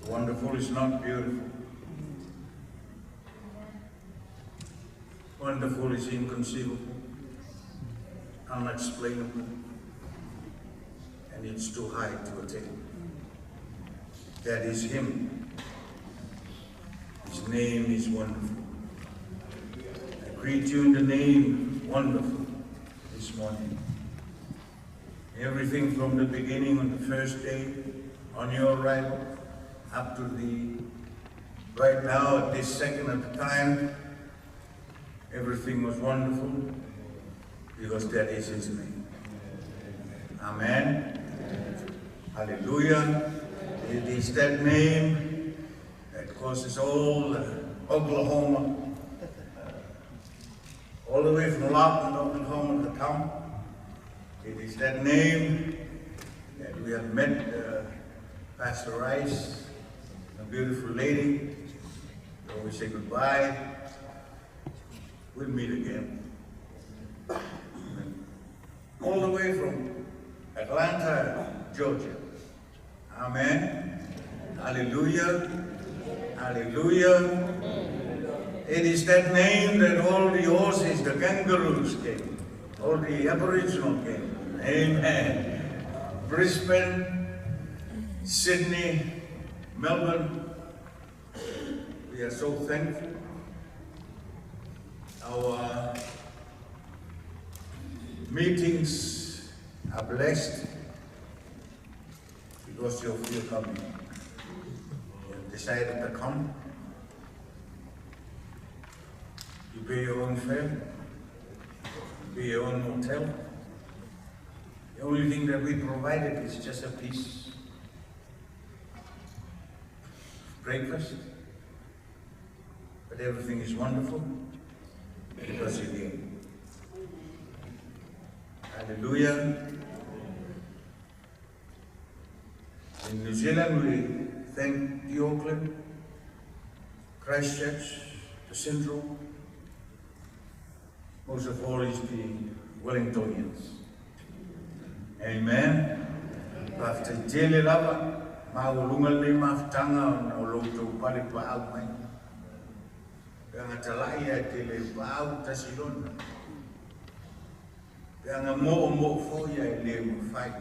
Wonderful is not beautiful. Wonderful is inconceivable, unexplainable, and it's too high to attain. That is Him. His name is wonderful. I greet you in the name wonderful this morning. Everything from the beginning on the first day, on your arrival, up to the right now at this second of the time, everything was wonderful because that is His name. Amen. Hallelujah. It is that name that causes all Oklahoma, all the way from Lawton, Oklahoma to come. It is that name that we have met Pastor Rice, a beautiful lady. So we say goodbye. We'll meet again. All the way from Atlanta, Georgia. Amen. Hallelujah. Hallelujah. It is that name that all the horses, the kangaroos came. All the Aboriginal came. Amen. Brisbane, Sydney, Melbourne. We are so thankful. Our meetings are blessed because you're coming. You have decided to come. You pay your own fare. You pay your own hotel. The only thing that we provided is just a piece of breakfast. But everything is wonderful because you came. Hallelujah. In New Zealand, we thank the Auckland, Christchurch, the Central. Most of all is the Wellingtonians. Amen. After tele lava, maulunga le maftanga na loto pale pa au mai. Yang atalaya tele pa au tasilon. Yang mo fo ya le mfai.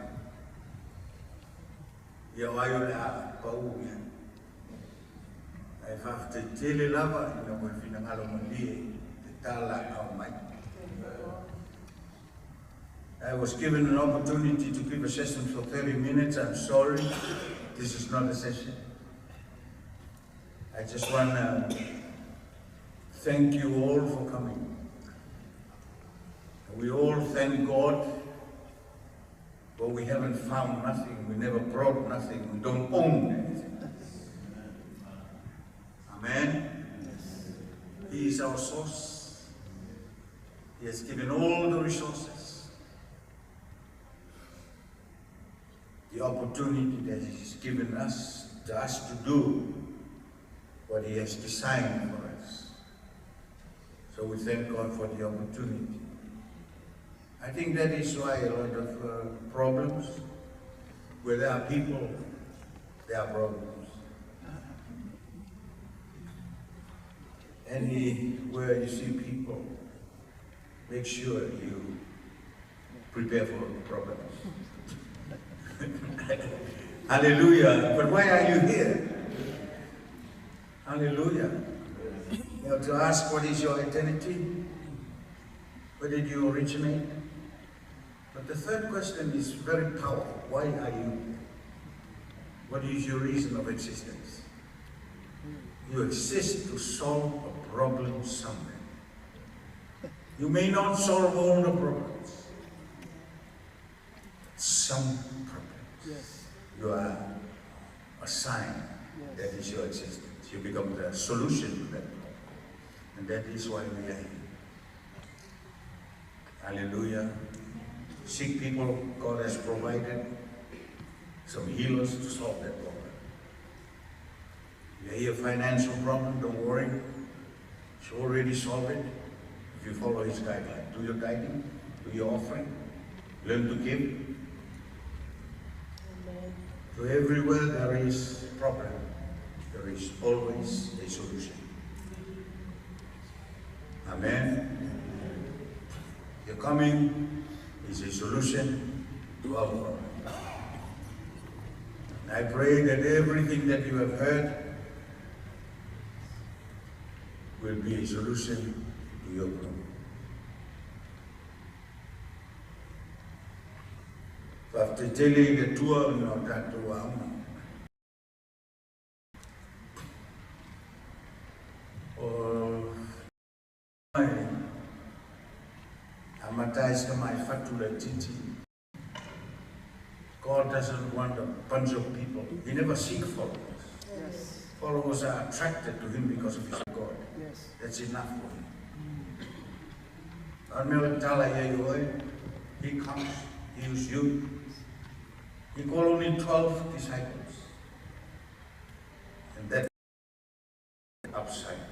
Ya wayo la pa u ya. Ai after tele lava ina mo fina ngalo mali tala au mai. I was given an opportunity to give a session for 30 minutes. I'm sorry, this is not a session. I just want to thank you all for coming. We all thank God, but we haven't found nothing. We never brought nothing. We don't own anything. Amen. He is our source. He has given all the resources. The opportunity that He's given us to do what He has designed for us. So we thank God for the opportunity. I think that is why a lot of problems, where there are people, there are problems. Anywhere you see people, make sure you prepare for problems. Hallelujah. But why are you here? Hallelujah. You have to ask, what is your identity? Where did you originate? But the third question is very powerful. Why are you here? What is your reason of existence? You exist to solve a problem somewhere. You may not solve all the problems. Some problems. Yes. You are a sign. Yes. That is your existence. You become the solution to that problem. And that is why we are here. Hallelujah. Sick people, God has provided some healers to solve that problem. You hear a financial problem, don't worry. He's already solved it. If you follow His guideline, do your tithing, do your offering, learn to give. So everywhere there is problem, there is always a solution. Amen. Your coming is a solution to our problem. And I pray that everything that you have heard will be a solution to your problem. Whaftetele le tua no tātou auna. O mai amatais ka mai fatula titi. God doesn't want a bunch of people. He never seeks followers. Yes. Followers are attracted to him because of his God. Yes. That's enough for him. Armel tala ye he comes, he uses you. He called only 12 disciples. And that upside down.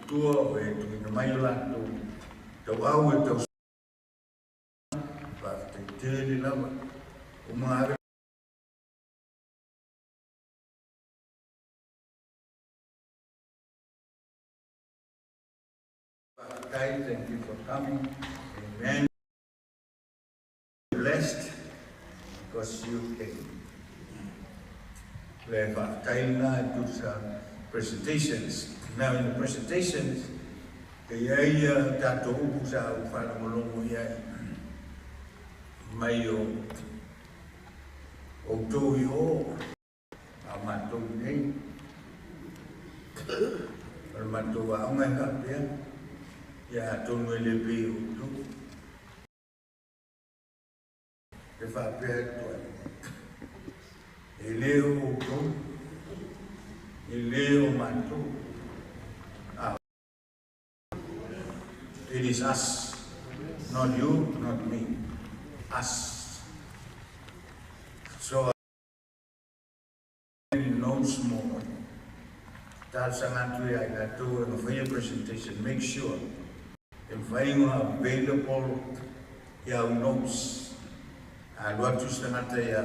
Tua e tu ina mai lato tau au e tau pa te tele lava o maare thank you for coming. Amen. Blessed because you came. We have time to some presentations. Now in the presentations, kaya tato usa ufala molongo ya mayo oto yo amato nei amato wa nga ya tono le be oto e fa perto eleo oto eleo mato. It is us, not you, not me, us. So he knows more. That's and for your presentation, make sure if you are available, your notes and what you stand ya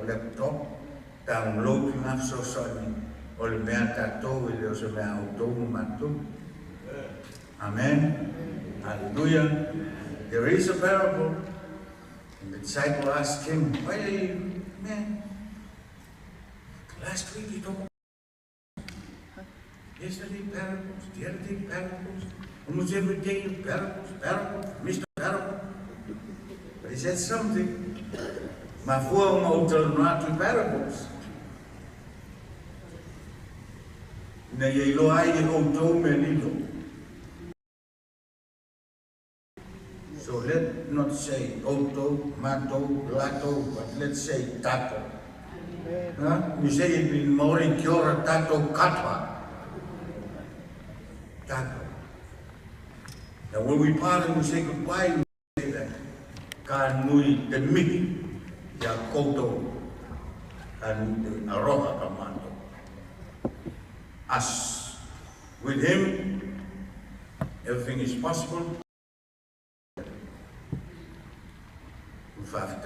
laptop, download enough so sorry. O le mea tātou e leo se mea autou mātou. Amen. Hallelujah. There is a parable. And the disciple asked him, why are you, man? Last week you talked about yesterday parables, the other day parables, almost every day parables, Mr. Parable. But he said something. Mafua mautal natu parables. Na ye lo ai o me lilo. So let's not say auto, mato, lato, but let's say tato. You say it in Maori kiora tato katwa. Tato. Now when we part and we say goodbye, we say that ka nui te miki ya koto and the aroha kamando. Us. With him, everything is possible. But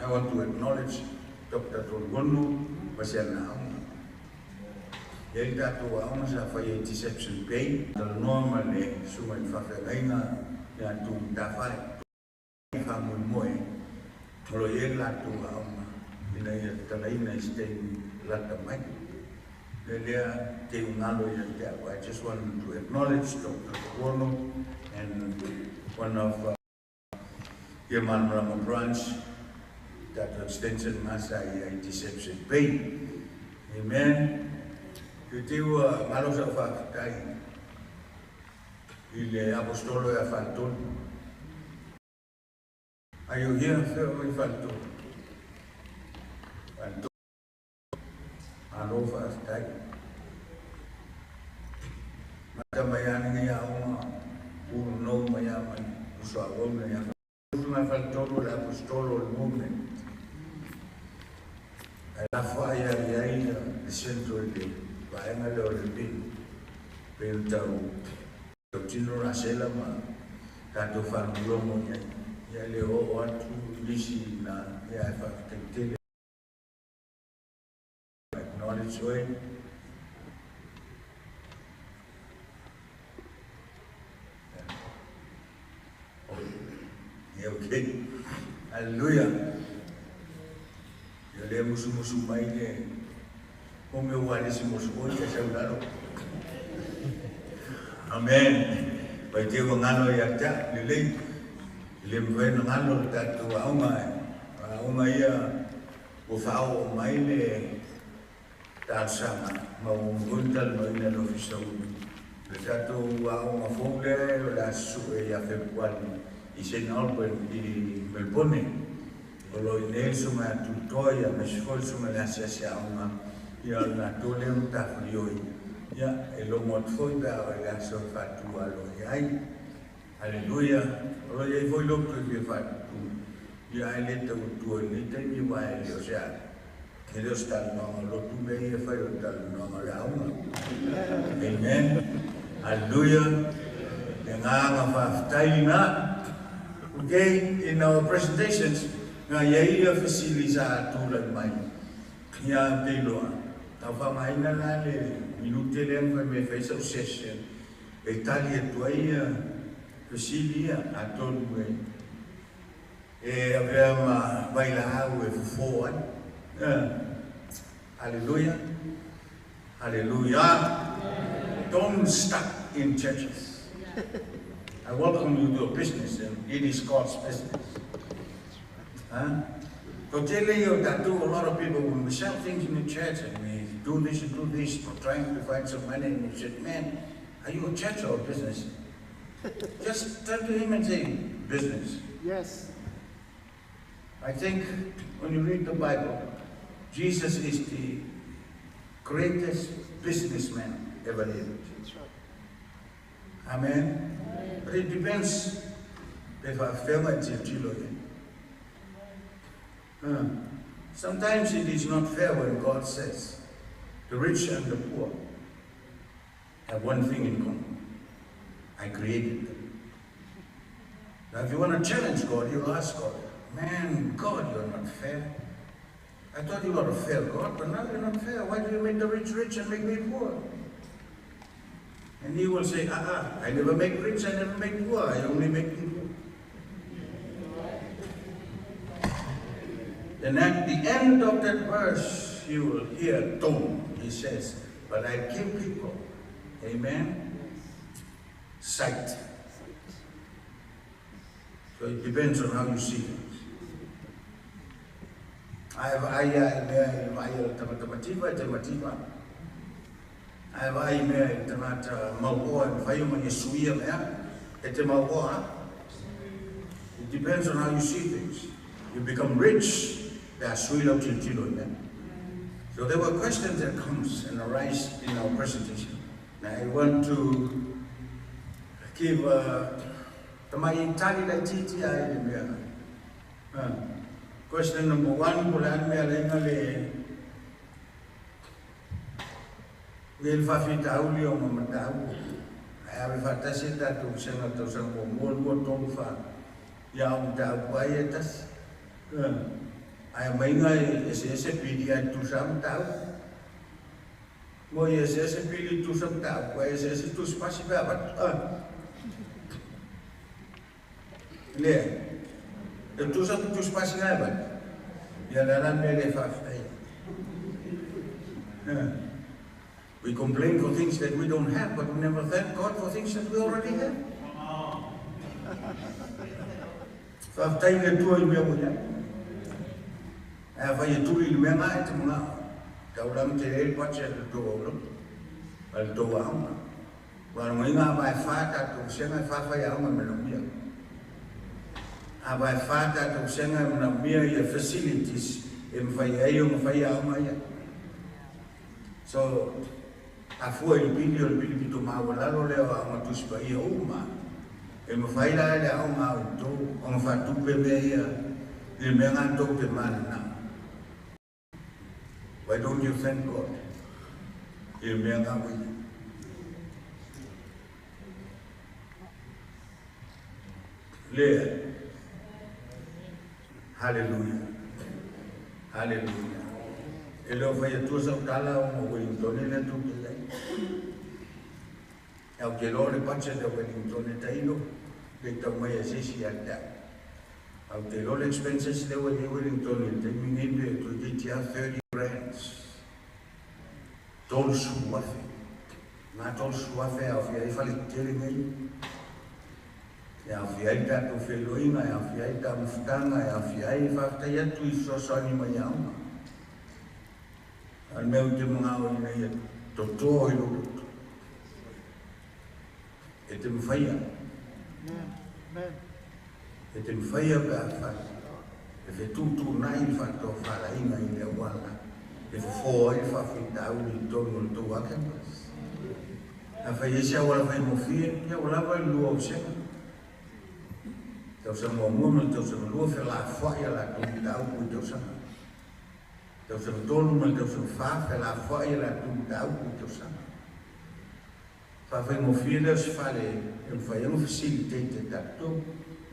I want to acknowledge Dr. Tolgono Pasiana. Yelta to Amas for a deception pay, the normally Suman Faferina, to Dafai, Famumoy, Royela to Auma. I just want to acknowledge Dr. Kono and one of Yerman Rama branch, that extension Masai deception pay. Amen. Tiu ngalo sa whakatai I le apostolo e whantonu. Are you here? Whio I whantonu. Whantonu. Alo whakatai. Mata mayani ngai aunga. Uru no mayamani. Uso awona ya whantonu. Uso whantonu le apostolo le movement. La faya ia le centro de vaenga le oripin. Pero tau tino rasela ma kato whanulomo ia le o atu lisi na ia e whakatele acknowledge oi ia okay hallelujah ia le musu mai le o meu walisi musu oi ka saudaro amen. Pai te ngano ia ta lelei le mwen ngano ta tu aunga ia o fao mai le ta sama ma undal no ina lo fisau le ta tu aunga fole la su ia fe kwani I se no I Melbourne o lo ine suma tu toia me sfol suma la sia aunga ia na tole un ta frioi ya lo mot foi da la so fatu alo ai haleluya lo ye foi lo que fatu ya ele te tu ni te mi va ele o sea que Dios está no lo tu me ye fai o tal no la amen haleluya nga fa taina okay in our presentations nga ye faciliza tu la mai ya te lo ta fa mai na la le minute le me fez o session Italia tuaia Brasilia aton e aveva bailado e fuori hallelujah hallelujah don't stuck in churches I welcome you to a business and it is God's business So tell you that a lot of people when we sell things in the church and we do this and do this, trying to find some money, and he said, man, are you a church or a business? Just turn to him and say, business. Yes. I think when you read the Bible, Jesus is the greatest businessman ever lived. That's right. Amen? But it depends if I feel it. Sometimes it is not fair when God says the rich and the poor have one thing in common. I created them. Now if you want to challenge God, you'll ask God, man, God, you're not fair. I thought you were a fair God, but now you're not fair. Why do you make the rich rich and make me poor? And he will say, I never make rich, I never make poor, I only make people. And at the end of that verse, you will hear tone. He says, but I give people, amen, sight. So it depends on how you see things. I have it depends on how you see things. You become rich. So there were questions that comes and arise in our presentation. Now I want to give my Italian idea. Question number one, bulan me alengale will fafi tauli o mamatau. I have fantasita to send out to some more tofa. Ya bayetas. I may SSPD to some tau. Mo SSPD to some tau, where SS to spasiba, but the two some to spasiba. Yanaran made a we complain for things that we don't have, but we never thank God for things that we already have. Faftain the two in Yamuya. I have a two in Mema at Muna. Taulam Tere, watch at the door. al tō aunga. Wala ngai ngā vai whāta tō senga whawhai aunga mena mia. A vai whāta tō senga mena mia ia facilities e mwhai ai o mwhai aunga ia. So, a fua i pili pito mawalalo leo aunga tuspa ia uma. E mwhai la ele aunga o tō, o mwhatupe mea ia, i mea ngā tō te mana nā. Why don't you thank God? I mea ngā wina. Lea. Hallelujah. Hallelujah. E leo whai atua sa utala o mo Wellington le tu ke lai. Au ke lore pancha de Wellington e taino, le tau mai a sisi a ta. Au te lore expenses le Wellington e te mingipe tu te tia 30 brands. Tol suafe. Ngā tol suafe au fia i whale tere ngai. E au fia i tato wheloinga, e au fia i tato mawhutanga, e au fia i whaktai atu i sosani mai aunga. Al meu te mga o i nei to tō i loko. E te mwhaia. E te mwhaia pe a whai. E whe tūtū nai whato whara inga i lea wala. E whō i whawhita au i tōnu o tō akengas. A whai e sia wala whai mowhia, ia wala wai lua o senga. Tau sa mua mua, tau sa lua whela whai ala tūmita au kui tau sanga. Tau sa tōnu mai tau sa wha whela whai ala tūmita au kui tau sanga. Whawhai mowhia leo si whale, e mwhai emu facilitate e tato.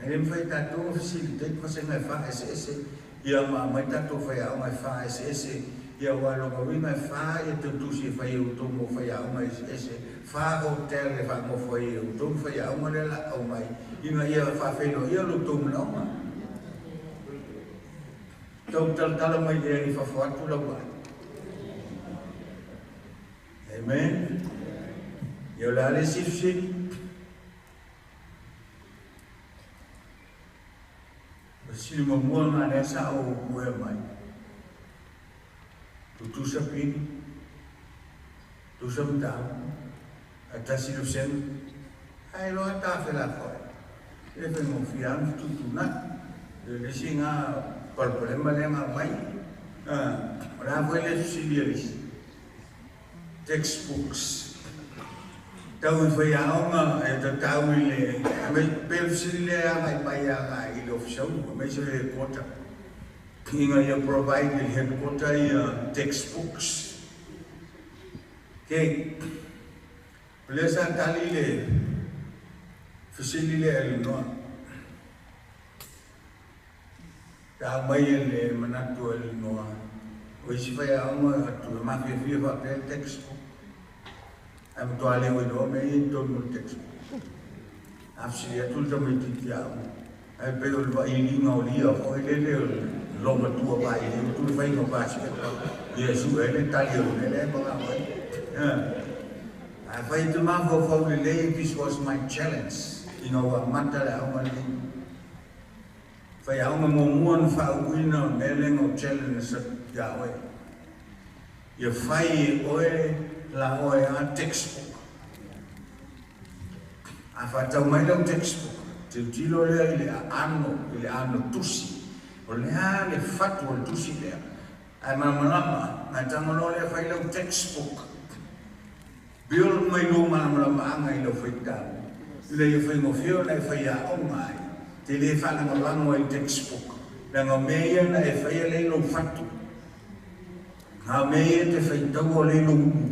E mwhai tato emu facilitate, whasenga e wha ese, ia mai tato whai au mai wha ese, ia walonga winga e wha e te tusi e whai e utomo whai au mai ese, wha hotel e wha mo whai e utomo whai au mai la au mai, inga ia wha wheno ia lutomo na oma. Tau tala mai lea i whawhatu la wai. Amen. Ia la le sifsiri. Sili mamua ngā rea sa o kue mai. Tutusa pini, tusa mtau, atasi lo sen, ai loa ta whela whai. E whi mo whiang tutuna, le si ngā palpalema le ngā mai, rā whele sili aris. Textbooks. Tau I whai aonga e ta tau I le, mai pel sili le a mai mai a ngā I lo fsau, mai se le kota. Inga ia provide the headquarter textbooks. Okay. Pelesa tali le facility le alinoa. Ta mai le manatu alinoa. O isi fai aunga atu mafia fia fa pe textbook. Am to ale we no me to no textbook. Afsi atu to me titia. Ai pe o va ilinga o lia o le Loma tua vai, tu vai no baixo. Jesus, ele tá ali, ele é bom lá. I find the man for the day, this was my challenge. You know, matala aumali. Fai auma momuan fa uina meleng o challenge sa Yahweh. Ia fai oe la oe a textbook. A fa tau mai lau textbook. Te tilo lea ile ano tusi. O lea le fatu o tusi lea. Ai malamalama, ngai tangano lea whai lau textbook. Biol mai lo malamalama anga I lau whai tau. Ile I whai ngofio nei whai a o mai. Te le whananga lango I textbook. Nanga mea na e whai a le lau fatu. Ngā mea te whai tau o le lau unu.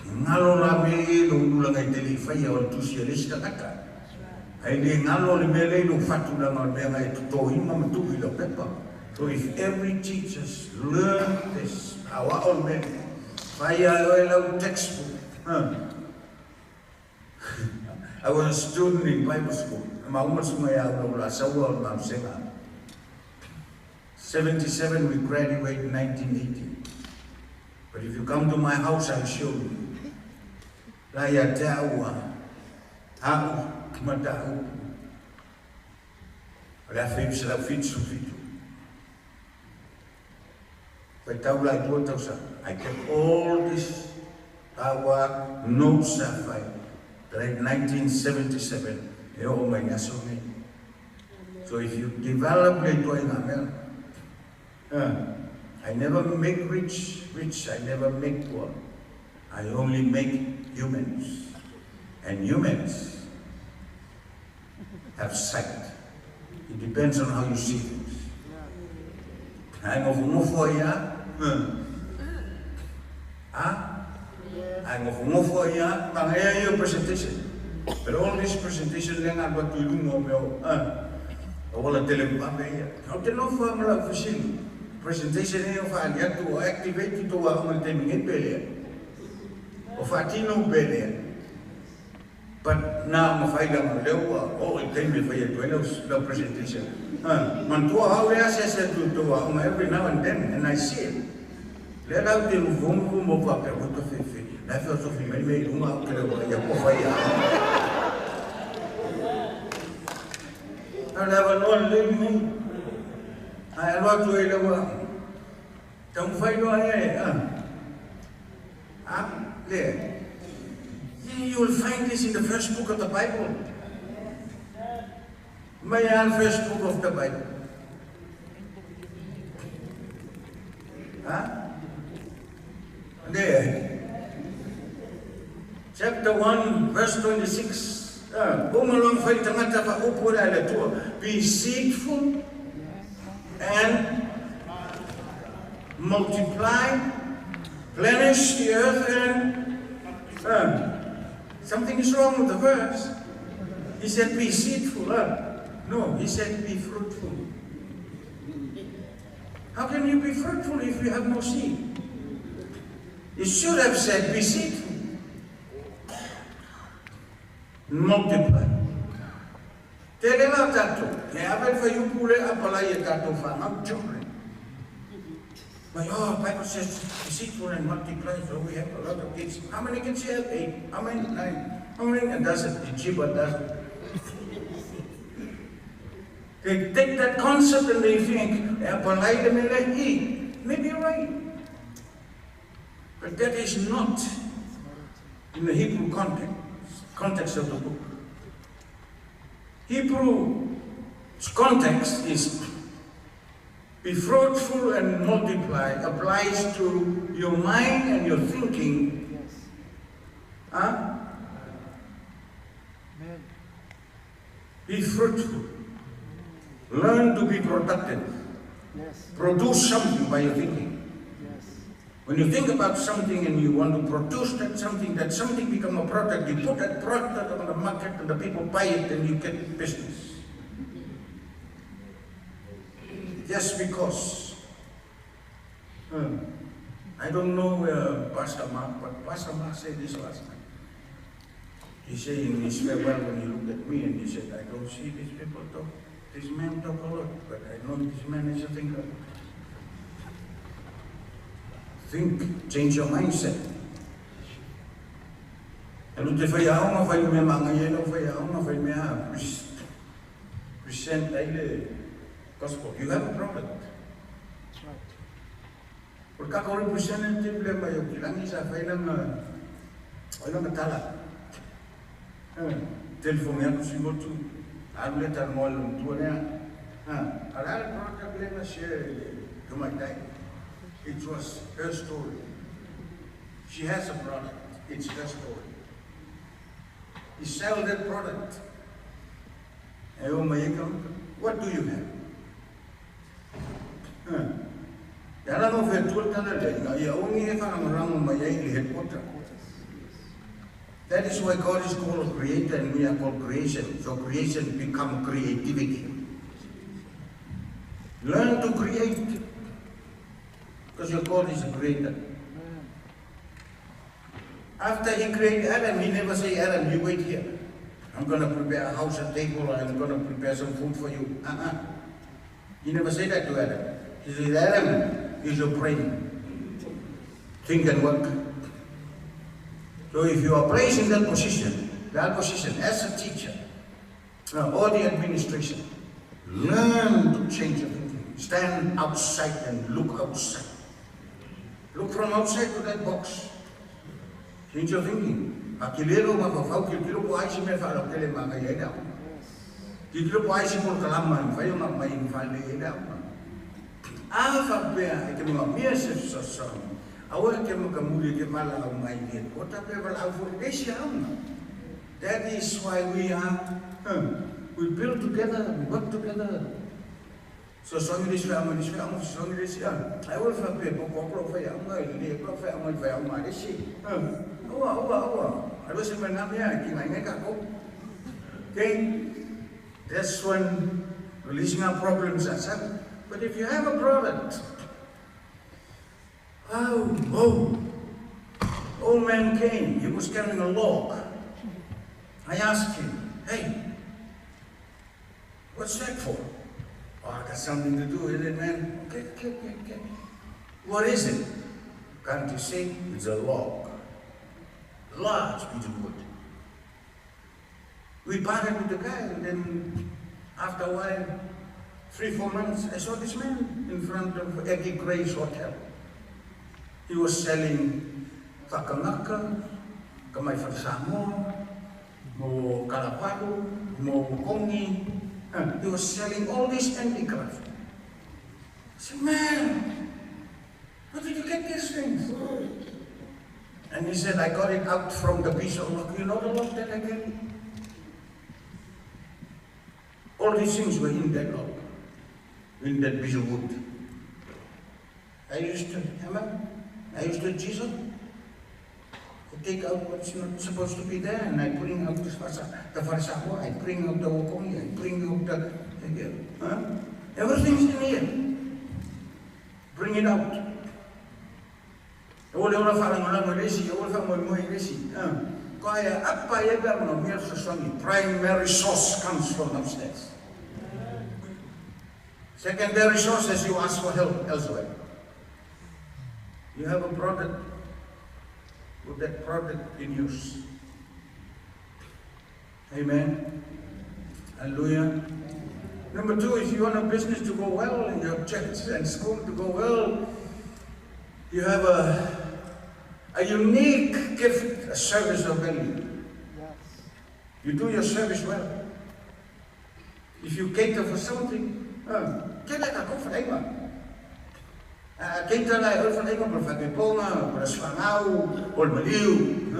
Ngalo la mea lau unu langai te le whai a o tusi a lesta kata. Ai le ngalo le mele no fatu la ma me ai to ima matu I lo pepa. So if every teacher learn this, our own men, fire oil textbook. I was a student in Bible school. Ma uma sumaya no la sawa ma senga. 77 we graduated in 1980. But if you come to my house I'll show you. La ya tawa. Ha Matau. La fibs la fitsu fitu. But tau la tuota sa. I kept all this our notes are fine. Like 1977, so if you develop it, I never make rich, I never make poor. I only make humans. And humans have sight. It depends on how you see things. I'm of I'm of your presentation. But all this presentation then I got to do all the television. How to know for my presentation of to activate it to our timing of Atino Belia. But now I'm fighting all the time before you do presentation. Mantua, how I said to every now and then, and I see it. Let out the room of a fifi. I felt so he made room out to the fire. I never know leave me. I want to eat a one. Don't fight on here. Up there. You will find this in the first book of the Bible. My first book of the Bible. There. Chapter 1, verse 26. Be deceitful and multiply, plenish the earth and something is wrong with the verse. He said be deceitful. No, he said be fruitful. How can you be fruitful if you have no seed? He should have said be deceitful. Multiply. Tell them that they have for you pure apply that of our children. But Bible says deceitful and multiply, so we have a lot of kids. How many kids you have? 8. How many? 9. How many? And does it? The cheaper does it. They take that concept and they think, apply them and they eat. Maybe you're right. But that is not in the Hebrew context of the book. Hebrew's context is be fruitful and multiply, applies to your mind and your thinking. Be fruitful. Learn to be productive. Produce something by your thinking. When you think about something and you want to produce that something become a product, you put that product on the market and the people buy it and you get business. Just because. I don't know Pastor Mark, but Pastor Mark said this last night. He said in his farewell when he looked at me and he said, I don't see these people talk. This man talk a lot, but I know this man is a thinker. Think, change your mindset. And if you present the gospel, you have a problem. That's right. Porque ako represent ang problema yung kailangan isa walang matala. Telephone yan si mo to outlet ang mo alam tuwa niya. Alala problema siya tumatay. It was her story. She has a product. It's her story. You sell that product. What do you have? That is why God is called a creator and we are called creation. So creation becomes creativity. Learn to create. Because your God is a creator. After he created Adam, he never say, Adam, you wait here. I'm going to prepare a house, a table, I'm going to prepare some food for you. He never said that to Adam. He said, Adam is your brain. Think and work. So if you are placed in that position as a teacher, or the administration, learn to change your thinking. Stand outside and look outside. Look from outside to that box. Change your thinking. Akilero mapafau kilo po ay si me falo kele mga yeda. Kilo po ay si por kalaman fayo na may infalde yeda. Fa pea ke mga miese so. Awa ke mga muli ke mala ang may yed. Kota pe wala for desia. That is why we build together, we work together. So songi desi amu, songi desi am. I will fa pe po pro fa am ngai ni pro fa am fa am desi. Awa. Aduh sebenarnya gimana kak? Okay, that's when releasing our problems are set. But if you have a product, old man came. He was carrying a log. I asked him, "Hey, what's that for?" "Oh, I got something to do with it, man." Okay. "What is it?" "Can't you see? It's a log. Large piece of wood." We parted with the guy, and then after a while, 3-4 months, I saw this man in front of Eggy Gray's hotel. He was selling whakanaka, kamay whakasamo, mo kalapalo, mo kongi. He was selling all this handicraft. I said, "Man, where did you get these things?" And he said, "I got it out from the piece of rock." You know the log that I carry? All these things were in that log, in that piece of wood. I used to chisel. I take out what's not supposed to be there, and I bring out the farsaho, I bring out the wokongi, I bring out the everything's in here. Bring it out. Primary source comes from upstairs. Secondary source is you ask for help elsewhere. You have a product, put that product in use. Amen. Hallelujah. Number 2, if you want a business to go well, and your church and school to go well, you have a unique gift, a service of value. Yes. You do your service well. If you cater for something, cater for anyone. Cater for anyone, for Fagipoma, for Swanau, or Maliu.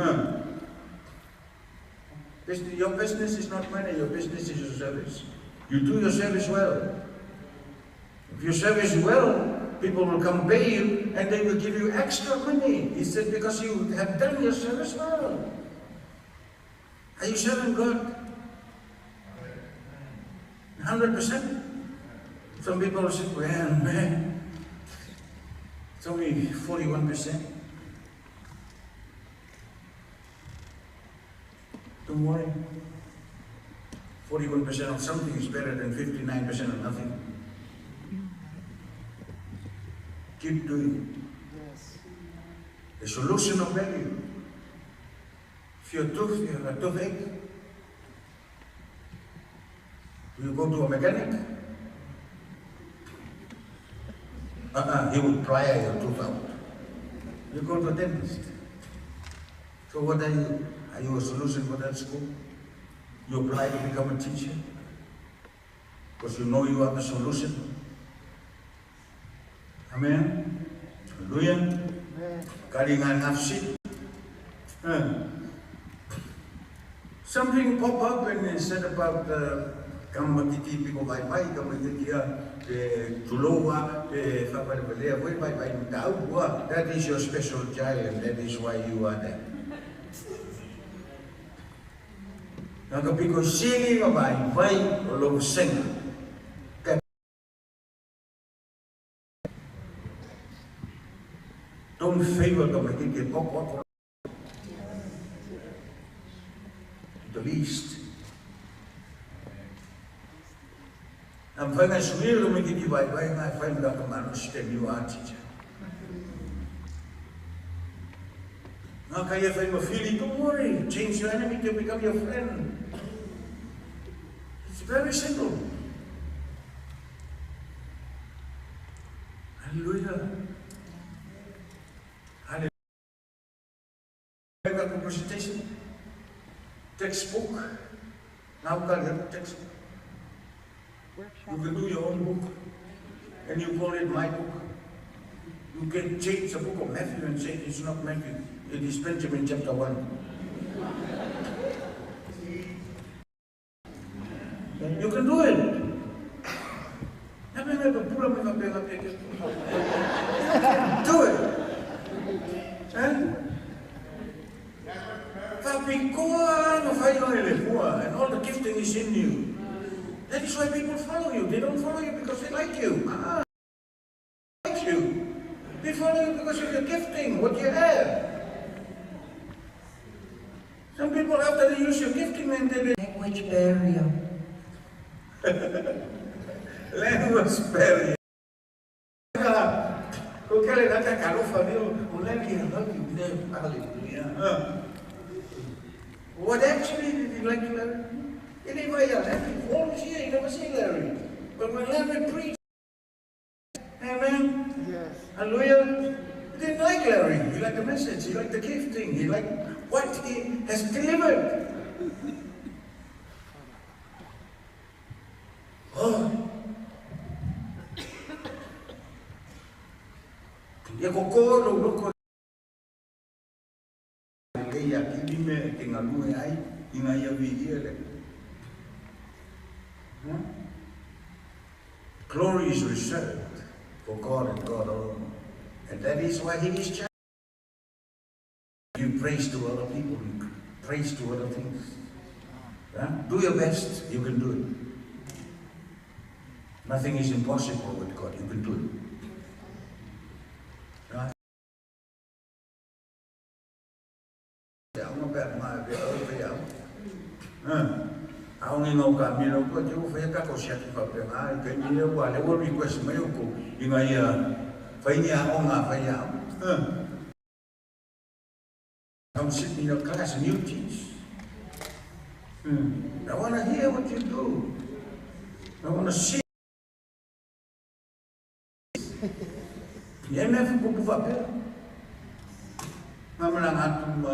Your business is not money, your business is your service. You do your service well. If you service well, people will come pay you and they will give you extra money. He said, because you have done your service well. Are you serving God? 100%? Some people say, well, man, it's only 41%. Don't worry. 41% of something is better than 59% of nothing. Keep doing it. Yes. The solution of value. If you have a toothache, you go to a mechanic. He will pry your tooth out. You go to a dentist. So what are you? Are you a solution for that school? You apply to become a teacher? Because you know you are the solution. Amen. Hallelujah. Kalingan nafsi. Something pop up and it said about kamatiti piko bye-bye, kamatitia tulowa, fapalipalea, bye-bye, mtaugwa. That is your special child and that is why you are there. Nakapiko sili mabay-bye, ulong senga. Don't favor the magiging pokok. The least. I'm finding a sweet to make it by I find that the man who's still you are teacher. Now can you find a feeling? Don't worry, change your enemy to become your friend. It's very simple. Hallelujah. Presentation, textbook. Now call it textbook. You can do your own book, and you call it my book. You can change the book of Matthew and say it's not Matthew, it is Benjamin chapter 1. You can do it. Do it. And all the gifting is in you. That is why people follow you. They don't follow you because they like you. They like you. They follow you because of your gifting, what you have. Some people, after they use your gifting, then they... Language barrier. Language barrier. What actually did he like to Larry? He didn't Larry. All this year, he never seen Larry. But when Larry preached, amen? Yes. Hallelujah. He didn't like Larry. He liked the message. He liked the gifting. He liked what he has delivered. Oh. Glory is reserved for God and God alone. And that is why He is just. You praise to other people, you praise to other things. Do your best, you can do it. Nothing is impossible with God, you can do it. Ako nga kami no ko jo fa ka ko siya ka pe nga ke ni le wa le wo request mai ko inga ya fa nya o nga fa ya I'm sitting in your class and you teach. I want to hear what you do. I want to see. Ye me fu ku fa pe mama na atum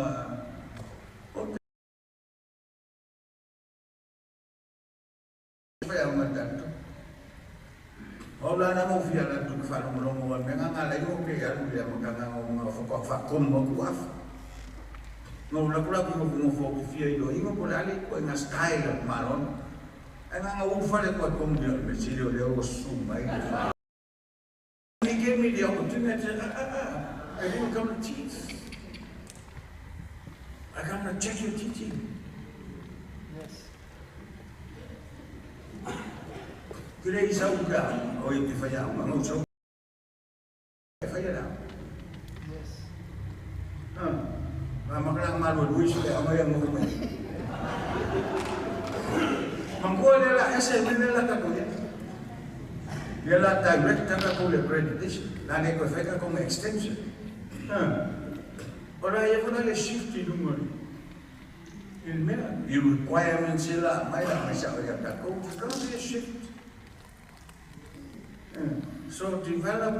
Ola na mo fia la tu fa lo mo me nga la yo ke ya lu ya mo ka nga mo fo fa kom mo ku af no la kula ku mo fo ki fia yo ingo ko la le ko nga style maron nga u fa le ko kom de me si le o su mai fa he gave me the opportunity. I didn't come to teach. I come to check your teaching. Today is out down, or if I am, I'm also. If I am. Yes. I'm a man with wish that I'm a young woman. Mangola, I said, we will not go in. You are direct accreditation, not a perfect extension. But I have only shifted in the requirements, myself, can't be a shift. So develop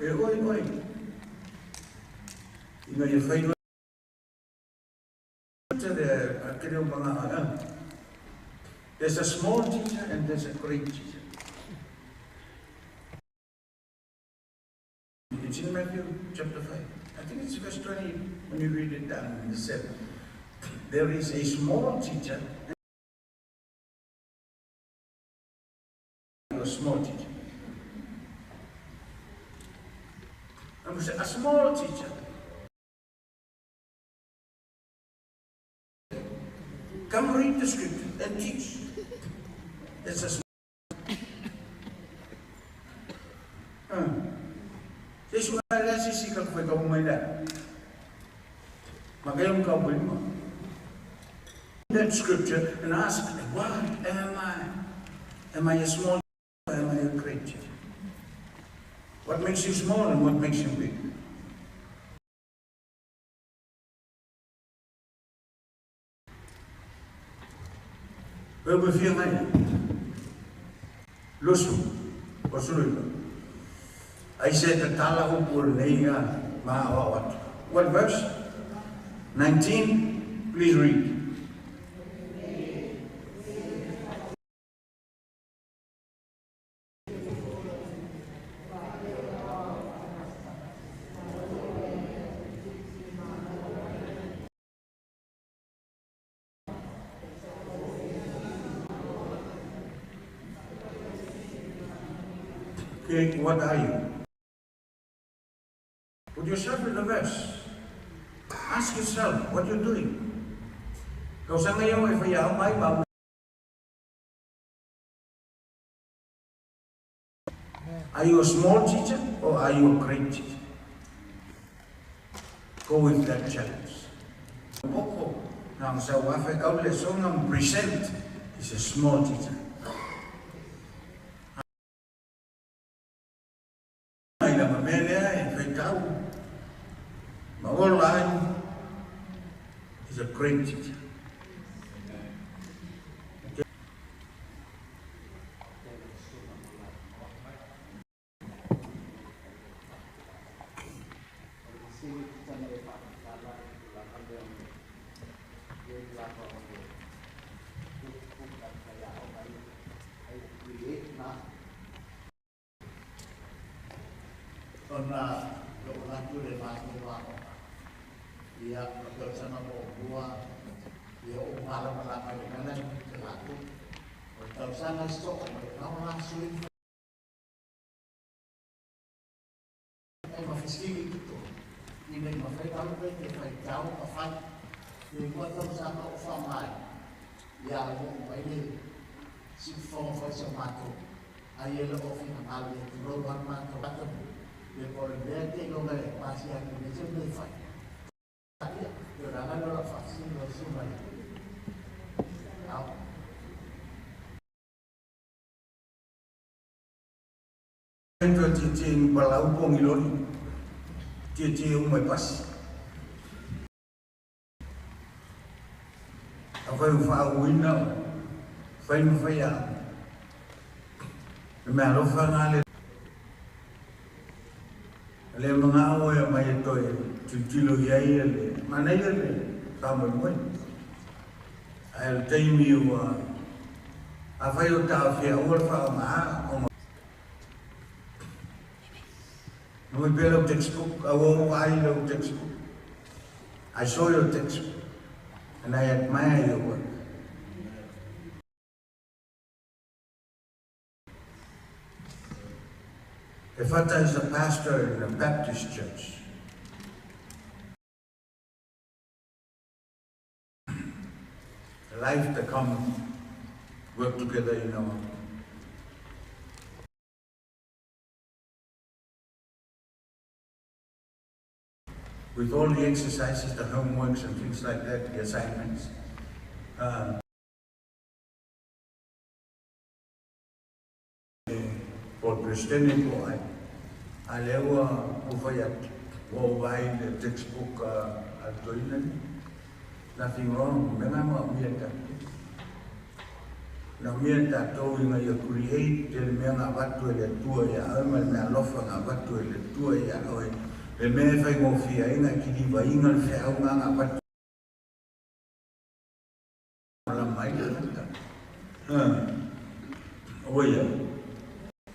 a way. You know, you find there's a small teacher and there's a great teacher. It's in Matthew chapter 5. I think it's verse 20 when you read it down in the 7. There is a small teacher and a small teacher. A small teacher. Come read the scripture and teach. It's a small. This is why I see ka foi ka mo ida. Magayong ka buin mo. That scripture and ask, what am I? Am I a small or am I a great teacher? What makes you small and what makes you big? We feel like Lusu, Osuluka. I said the Tala Upur Nea Maawat. What verse? 19, please read. Okay, what are you? Put yourself in the verse. Ask yourself what you're doing. Kau sa ngayon ay fayaw may ba? Are you a small teacher or are you a great teacher? Go with that challenge. Boko ng South Africa lesson ng present is a small teacher. Ay na mamele ay fayaw. Mawalan is a great teacher. Titing balau pong ilon, titing may pas. Apa yang fawin na, fain faya. Meron fa ngale. Ale mga away may ito tutilo yay ale. Mana yale, sama mo. I'll tell you, apa yung tafi awal fa ma. We built a textbook, I wrote a textbook. I saw your textbook and I admire your work. If Fata is a pastor in a Baptist church, a life to come work together, you know. With all the exercises, the homeworks and things like that, the assignments. For Christianity, I lewa ufayat worldwide the textbook altoinan. Nothing wrong. Memang mieta. Na mieta to inga you create el menga batu el tua ya alma me alofa nga batu el tua ya oi. Le me fai mo fia inga kini va inga le fea nga batu. Malam mai le. Oya.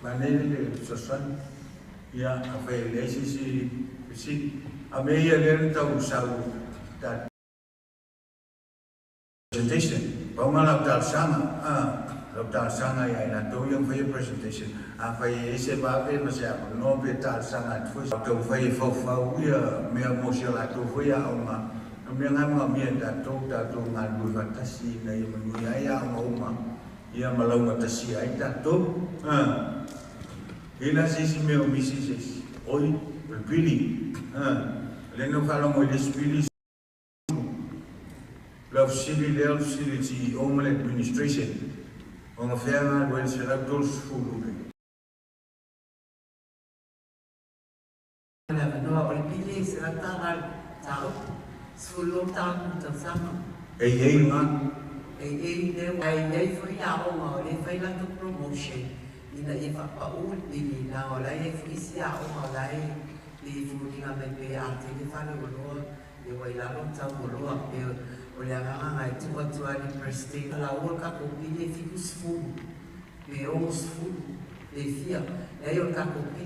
Manele sosan ya afe lesi si ameya le ta usau ta presentation. Pamala tal sanga ya ina to yung fai presentation. Afai ese ba pe masya no pe tal sanga tu to fai fo ya me emotional to fai ya uma. Me ngam me ta to ngal fatasi na yung ya uma. Ia malau matasi ai ta to. Ina sisi meu misises. Oi, pili. Leno falo mo despili. Love city home administration. On ferma wel será dos fulu. No, pili será tagal tao. Sulu tam sama. Ei nga. Ay foi a uma, ele foi lá do promotion. E daí vai para o último, na hora ele foi se a uma lá e foi na mente arte ele falou no, e wai lalo tau moloa e o le anganga e tua ni prestate la ua kakopi e fiku sifuru e o sifuru e fia e o kakopi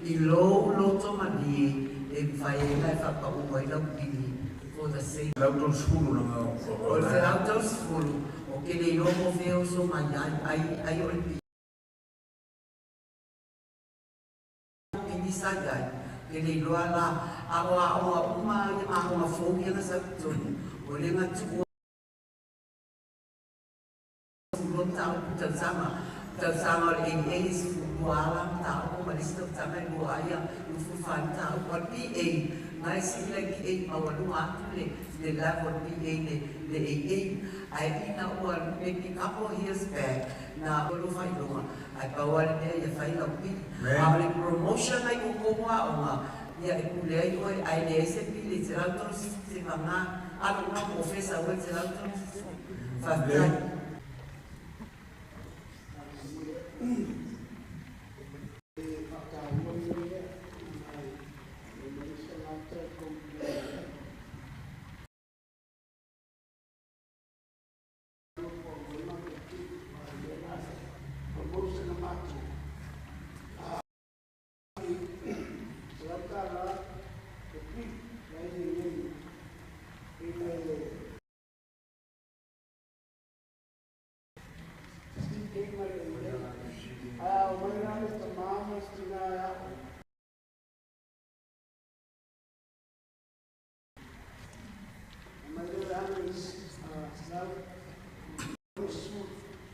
i lo loto mani e fai e fa ua i lau pili for the sake Lautor sfuru na o le lautor sifuru o ke le ilomo feo so mai ai o le pili sagai ke le loa la awa uma fōki na sa tonu o le ngatu o tausanga le eis fukuala tau ma lista tama i loa ia i fufan tau o PA ngai si le ki e mawalunga atu le level PA le AA ai ina ua maybe couple years back na olo fai longa ai pawale mea ia fai lau pi a le promotion ai kukoa o nga ia e kule ai oi ai le ese pi le te rautor se manga alo nga profesa oi te rautor fafai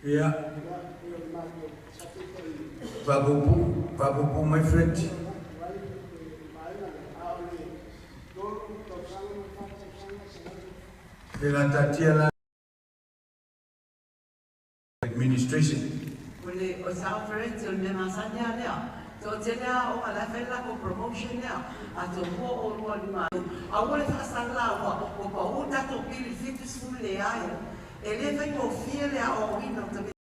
Yeah. Babupu, my friend. Tatia administration. Kule o sa friends o me masanya lea. To tena o ala fela ko promotion lea. Ato mo o lua lima. A wole fasala o pa uta to pili fitu sule ai. Ele vem o filho ao hino também.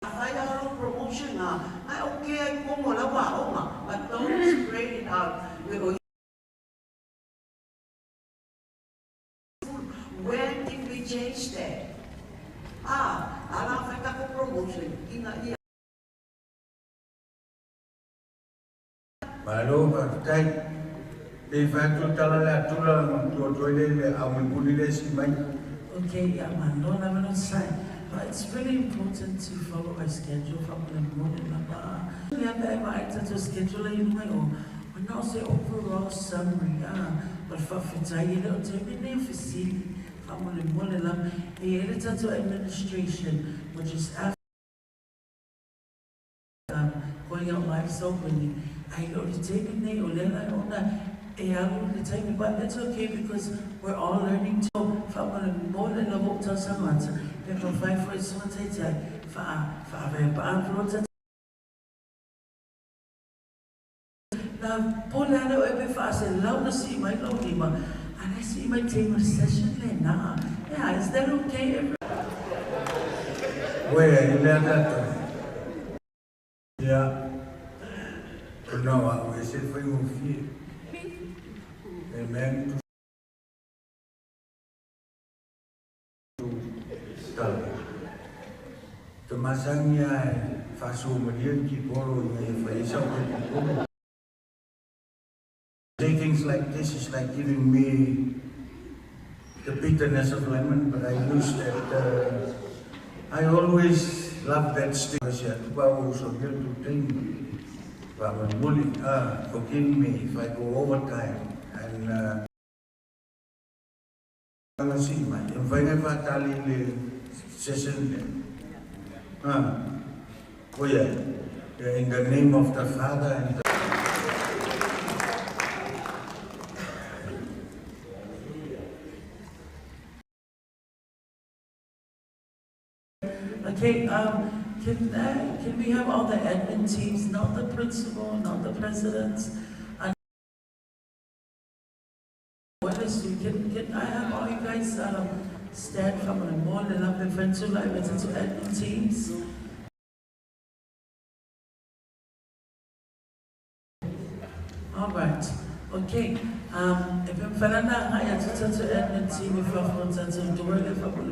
Vai dar uma promotion na. Ai o que é como lá o uma. But don't spread it out. When did we change that? Ela vai dar com promotion. Malo, vai e fatto tala tula to toile amulile si mai. Okay, yeah, man, don't have no sign. But it's really important to follow my schedule from the morning. We have to schedule in my own. But not say overall summary. But for you know, to be name facility from the morning. A editor to administration, which is after going out live openly. I know the taking name or let I own that. But that's okay because we're all learning to from more than a book to someone. People fight for it, someone takes it. Now, Polano, every fast and loud to see my Lodima, and I see my team session there now. Yeah, is that okay? Where you learn that? Yeah. No, I said for you fear. Amen. Tumasangnya fasu median ki polo yang faisa ko. Say things like this is like giving me the bitterness of lemon, but I use that. I always love that stick. Forgive me if I go overtime. And see my if tali le session. Oh yeah, in the name of the Father and the Okay, can we have all the admin teams, not the principal, not the presidents? Can I have all you guys stand from the morning up in front of admin teams? Okay. If I'm Fernanda, I have to admin team if I'm